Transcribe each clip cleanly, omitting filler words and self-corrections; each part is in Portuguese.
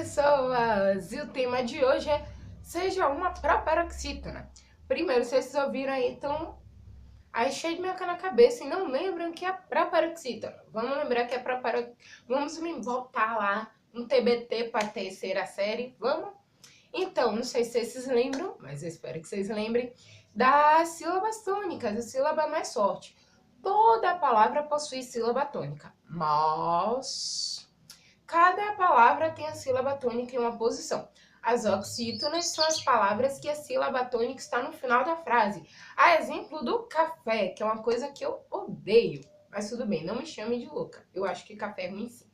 pessoas! E o tema de hoje é seja uma proparoxítona. Primeiro, vocês ouviram aí, então, aí cheio de meca na cabeça e não lembram que é proparoxítona. Vamos lembrar que é proparoxítona. Vamos voltar lá no TBT para a terceira série, vamos? Então, não sei se vocês lembram, mas eu espero que vocês lembrem das sílabas tônicas, a sílaba mais forte. Toda palavra possui sílaba tônica, mas cada palavra tem a sílaba tônica em uma posição. As oxítonas são as palavras que a sílaba tônica está no final da frase. A exemplo do café, que é uma coisa que eu odeio. Mas tudo bem, não me chame de louca. Eu acho que café é ruim sim.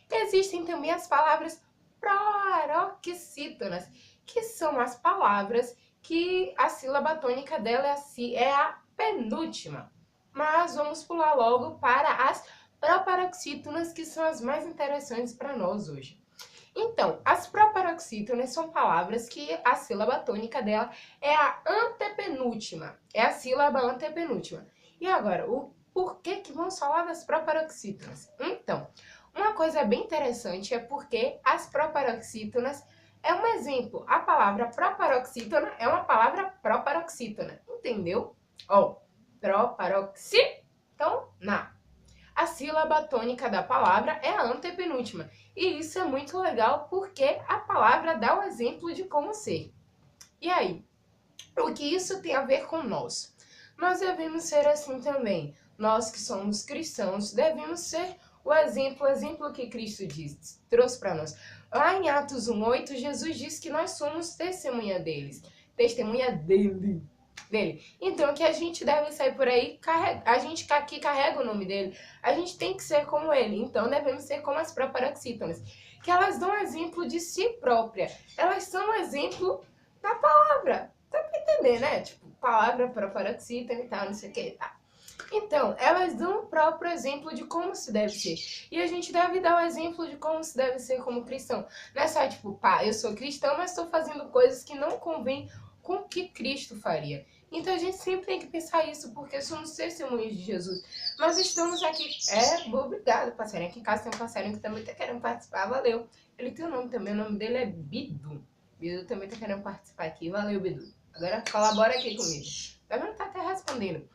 Existem também as palavras paroxítonas, que são as palavras que a sílaba tônica dela é a penúltima. Mas vamos pular logo para as proparoxítonas, que são as mais interessantes para nós hoje. Então, as proparoxítonas são palavras que a sílaba tônica dela é a antepenúltima. É a sílaba antepenúltima. E agora, o porquê que vamos falar das proparoxítonas? Então, uma coisa bem interessante é porque as proparoxítonas é um exemplo. A palavra proparoxítona é uma palavra proparoxítona. Entendeu? Ó, proparoxítona. A sílaba tônica da palavra é a antepenúltima. E isso é muito legal porque a palavra dá o exemplo de como ser. E aí, o que isso tem a ver com nós? Nós devemos ser assim também. Nós que somos cristãos devemos ser o exemplo que Cristo trouxe para nós. Lá em Atos 1:8, Jesus diz que nós somos testemunha dele. Então, que a gente deve sair por aí, a gente aqui carrega o nome dele, a gente tem que ser como ele. Então, devemos ser como as proparoxítonas, que elas dão exemplo de si própria. Elas são um exemplo da palavra. Dá pra entender, né? Tipo, palavra proparoxítona e tal, não sei o que, tá. Então, elas dão o próprio exemplo de como se deve ser. E a gente deve dar o exemplo de como se deve ser como cristão. Não é só tipo, pá, eu sou cristão, mas estou fazendo coisas que não convêm com o que Cristo faria. Então a gente sempre tem que pensar isso, porque somos testemunhas de Jesus. Nós estamos aqui. Obrigado, passarinho. Aqui em casa tem um passarinho que também tá querendo participar. Valeu. Ele tem um nome também, o nome dele é Bidu. Bidu também tá querendo participar aqui. Valeu, Bidu. Agora colabora aqui comigo. Tá vendo? Tá até respondendo.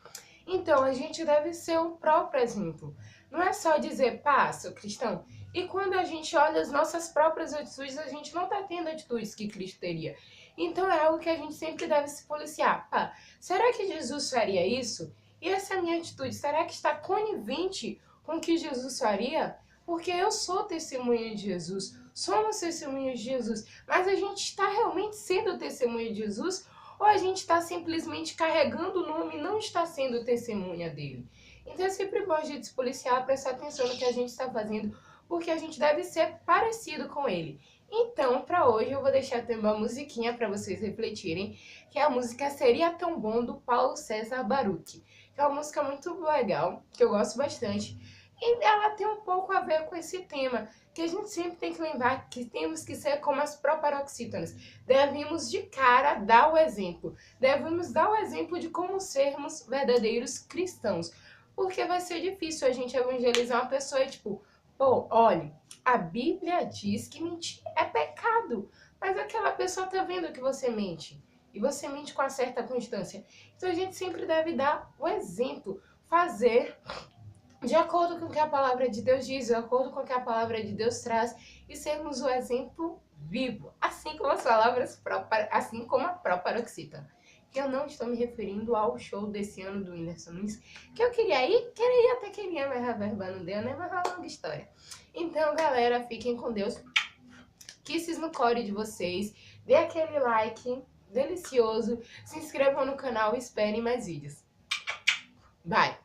Então, a gente deve ser o próprio exemplo. Não é só dizer, pá, sou cristão. E quando a gente olha as nossas próprias atitudes, a gente não tá tendo atitudes que Cristo teria. Então, é algo que a gente sempre deve se policiar. Pá, será que Jesus faria isso? E essa minha atitude, será que está conivente com o que Jesus faria? Porque eu sou testemunha de Jesus, somos testemunhas de Jesus, mas a gente está realmente sendo testemunha de Jesus? Ou a gente está simplesmente carregando o nome e não está sendo testemunha dele? Então é sempre bom a gente se policiar, prestar atenção no que a gente está fazendo, porque a gente deve ser parecido com ele. Então, para hoje, eu vou deixar também uma musiquinha para vocês refletirem, que é a música Seria Tão Bom, do Paulo César Baruch, que é uma música muito legal, que eu gosto bastante. E ela tem um pouco a ver com esse tema, que a gente sempre tem que lembrar que temos que ser como as proparoxítonas. Devemos de cara dar o exemplo. Devemos dar o exemplo de como sermos verdadeiros cristãos. Porque vai ser difícil a gente evangelizar uma pessoa e tipo, pô, olha, a Bíblia diz que mentir é pecado. Mas aquela pessoa tá vendo que você mente. E você mente com uma certa constância. Então a gente sempre deve dar o exemplo. Fazer de acordo com o que a palavra de Deus diz, de acordo com o que a palavra de Deus traz, e sermos o exemplo vivo, assim como as palavras próprias, assim como a própria paroxítona. Eu não estou me referindo ao show desse ano do Whindersson Nunes, que eu queria ir, até queria, mas a verba não deu, né? Mas é uma longa história. Então, galera, fiquem com Deus. Kisses no core de vocês. Dê aquele like delicioso. Se inscrevam no canal e esperem mais vídeos. Bye!